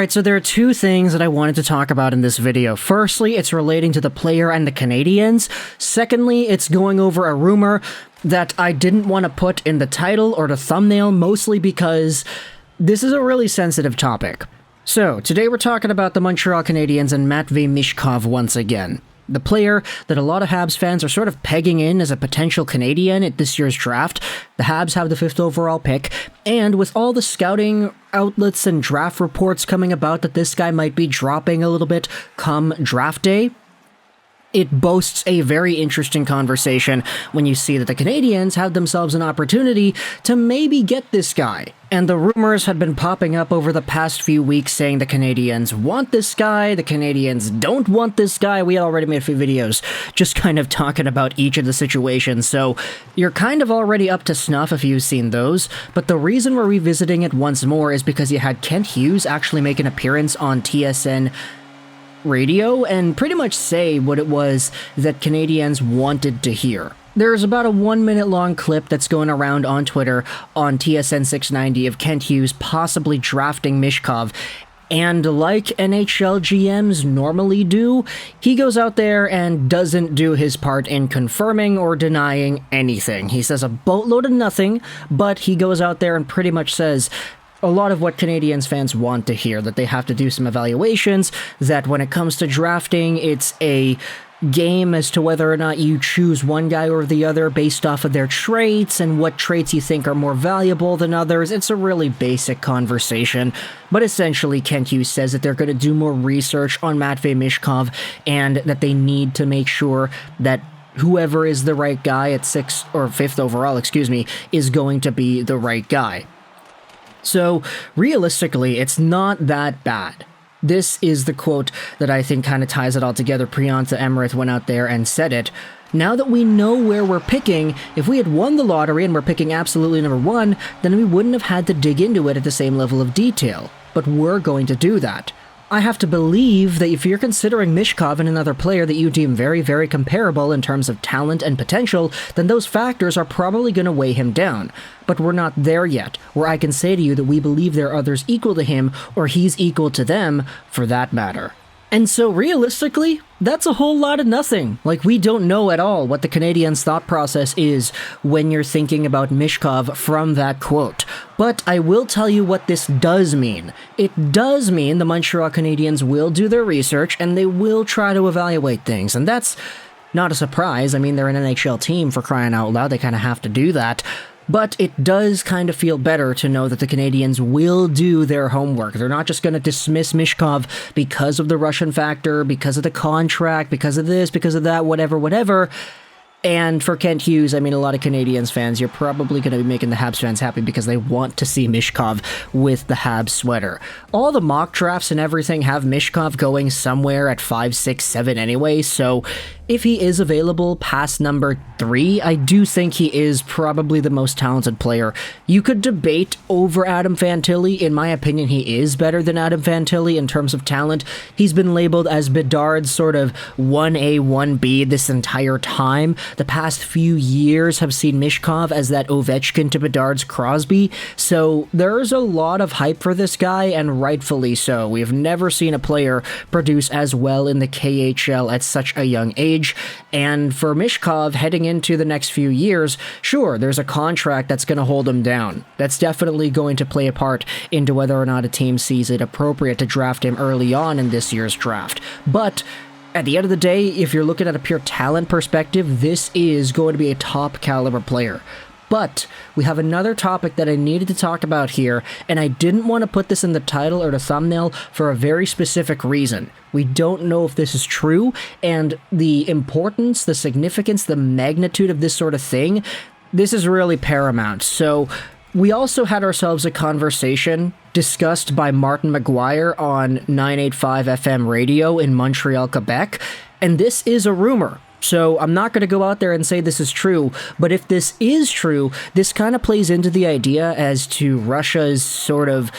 Alright, so there are two things that I wanted to talk about in this video. Firstly, it's relating to the player and the Canadiens. Secondly, it's going over a rumor that I didn't want to put in the title or the thumbnail, mostly because this is a really sensitive topic. So, today we're talking about the Montreal Canadiens and Matvei Michkov once again. The player that a lot of Habs fans are sort of pegging in as a potential Canadian at this year's draft. The Habs have the 5th overall pick, and with all the scouting outlets and draft reports coming about that this guy might be dropping a little bit come draft day, it boasts a very interesting conversation when you see that the Canadiens have themselves an opportunity to maybe get this guy. And the rumors had been popping up over the past few weeks saying the Canadiens want this guy, the Canadiens don't want this guy. We already made a few videos just kind of talking about each of the situations, so you're kind of already up to snuff if you've seen those. But the reason we're revisiting it once more is because you had Kent Hughes actually make an appearance on TSN radio and pretty much say what it was that Canadiens wanted to hear. There's about a 1 minute long clip that's going around on Twitter on TSN 690 of Kent Hughes possibly drafting Michkov, and like NHL GMs normally do, he goes out there and doesn't do his part in confirming or denying anything. He says a boatload of nothing, but he goes out there and pretty much says a lot of what Canadiens fans want to hear, that they have to do some evaluations, that when it comes to drafting, it's a game as to whether or not you choose one guy or the other based off of their traits and what traits you think are more valuable than others. It's a really basic conversation, but essentially Kent Hughes says that they're going to do more research on Matvei Michkov and that they need to make sure that whoever is the right guy at 6th or 5th overall, is going to be the right guy. So, realistically, it's not that bad. This is the quote that I think kind of ties it all together. Priyanka Emmerich went out there and said it. Now that we know where we're picking, if we had won the lottery and we're picking absolutely number 1, then we wouldn't have had to dig into it at the same level of detail. But we're going to do that. I have to believe that if you're considering Michkov and another player that you deem very, very comparable in terms of talent and potential, then those factors are probably going to weigh him down. But we're not there yet, where I can say to you that we believe there are others equal to him, or he's equal to them, for that matter. And so realistically, that's a whole lot of nothing. Like, we don't know at all what the Canadiens' thought process is when you're thinking about Michkov from that quote. But I will tell you what this does mean. It does mean the Montreal Canadiens will do their research and they will try to evaluate things. And that's not a surprise. I mean, they're an NHL team, for crying out loud. They kind of have to do that. But it does kind of feel better to know that the Canadiens will do their homework. They're not just going to dismiss Michkov because of the Russian factor, because of the contract, because of this, because of that, whatever. And for Kent Hughes, I mean, a lot of Canadiens fans, you're probably going to be making the Habs fans happy because they want to see Michkov with the Habs sweater. All the mock drafts and everything have Michkov going somewhere at 5, 6, 7 anyway, so if he is available past number 3, I do think he is probably the most talented player. You could debate over Adam Fantilli. In my opinion, he is better than Adam Fantilli in terms of talent. He's been labeled as Bedard's sort of 1A, 1B this entire time. The past few years have seen Michkov as that Ovechkin to Bedard's Crosby, so there's a lot of hype for this guy, and rightfully so. We've never seen a player produce as well in the KHL at such a young age. And for Michkov, heading into the next few years, sure, there's a contract that's going to hold him down. That's definitely going to play a part into whether or not a team sees it appropriate to draft him early on in this year's draft. But at the end of the day, if you're looking at a pure talent perspective, this is going to be a top caliber player. But we have another topic that I needed to talk about here, and I didn't want to put this in the title or the thumbnail for a very specific reason. We don't know if this is true, and the importance, the significance, the magnitude of this sort of thing, this is really paramount. So we also had ourselves a conversation discussed by Martin McGuire on 985 FM radio in Montreal, Quebec, and this is a rumor. So I'm not going to go out there and say this is true, but if this is true, this kind of plays into the idea as to Russia's sort of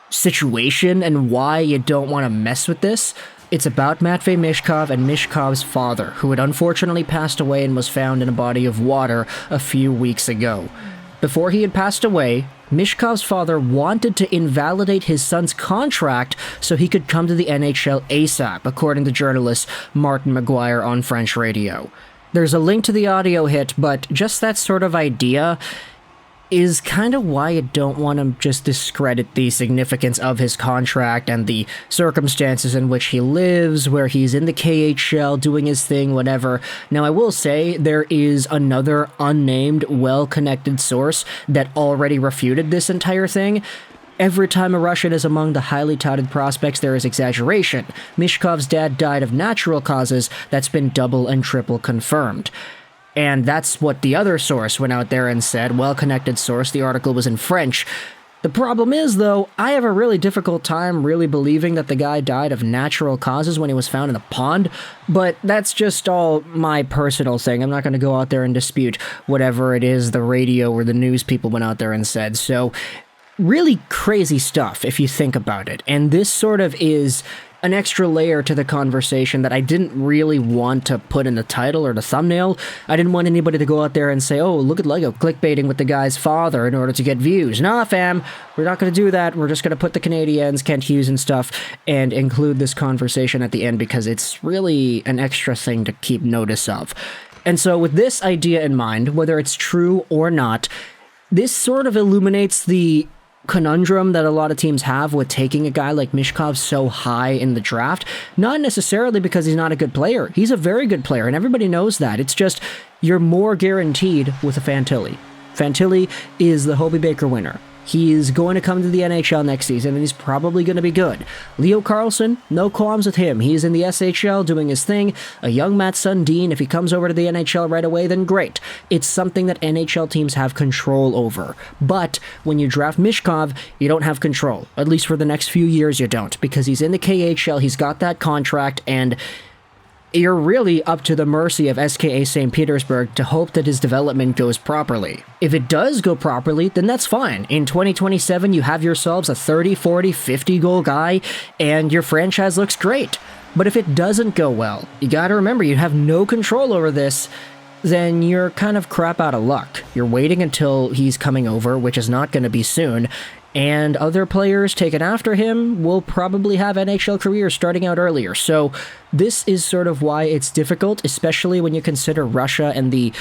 situation and why you don't want to mess with this. It's about Matvei Michkov and Michkov's father, who had unfortunately passed away and was found in a body of water a few weeks ago. Before he had passed away, Michkov's father wanted to invalidate his son's contract so he could come to the NHL ASAP, according to journalist Martin McGuire on French radio. There's a link to the audio hit, but just that sort of idea is kind of why I don't want to just discredit the significance of his contract and the circumstances in which he lives, where he's in the KHL doing his thing, whatever. Now, I will say there is another unnamed, well-connected source that already refuted this entire thing. Every time a Russian is among the highly touted prospects, there is exaggeration. Michkov's dad died of natural causes. That's been double and triple confirmed. And that's what the other source went out there and said, well-connected source. The article was in French. The problem is, though, I have a really difficult time really believing that the guy died of natural causes when he was found in a pond, but that's just all my personal thing. I'm not going to go out there and dispute whatever it is the radio or the news people went out there and said. So, really crazy stuff if you think about it. And this sort of is an extra layer to the conversation that I didn't really want to put in the title or the thumbnail. I didn't want anybody to go out there and say, oh, look at Lego clickbaiting with the guy's father in order to get views. Nah, fam, we're not going to do that. We're just going to put the Canadiens, Kent Hughes and stuff, and include this conversation at the end because it's really an extra thing to keep notice of. And so with this idea in mind, whether it's true or not, this sort of illuminates the conundrum that a lot of teams have with taking a guy like Michkov so high in the draft. Not necessarily because he's not a good player. He's a very good player, and everybody knows that. It's just you're more guaranteed with a Fantilli. Fantilli is the Hobey Baker winner. He's going to come to the NHL next season, and he's probably going to be good. Leo Carlsson, no qualms with him. He's in the SHL doing his thing. A young Matt Sundin, if he comes over to the NHL right away, then great. It's something that NHL teams have control over. But when you draft Michkov, you don't have control. At least for the next few years, you don't. Because he's in the KHL, he's got that contract, and you're really up to the mercy of SKA St. Petersburg to hope that his development goes properly. If it does go properly, then that's fine. In 2027, you have yourselves a 30, 40, 50 goal guy, and your franchise looks great. But if it doesn't go well, you gotta remember you have no control over this, then you're kind of crap out of luck. You're waiting until he's coming over, which is not gonna be soon, and other players taken after him will probably have NHL careers starting out earlier. So this is sort of why it's difficult, especially when you consider Russia and the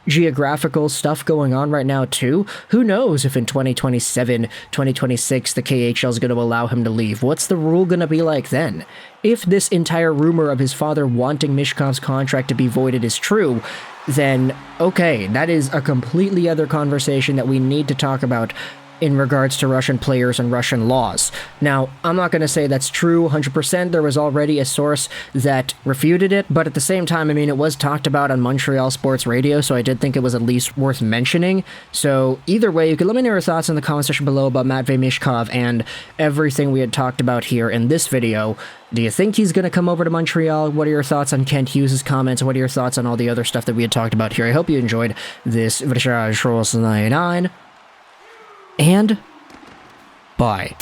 geographical stuff going on right now too. Who knows if in 2027, 2026, the KHL is going to allow him to leave? What's the rule going to be like then? If this entire rumor of his father wanting Michkov's contract to be voided is true, then okay, that is a completely other conversation that we need to talk about in regards to Russian players and Russian laws. Now, I'm not going to say that's true 100%. There was already a source that refuted it, but at the same time, I mean, it was talked about on Montreal Sports Radio, so I did think it was at least worth mentioning. So either way, you can let me know your thoughts in the comment section below about Matvei Michkov and everything we had talked about here in this video. Do you think he's going to come over to Montreal? What are your thoughts on Kent Hughes' comments? What are your thoughts on all the other stuff that we had talked about here? I hope you enjoyed this video. And bye.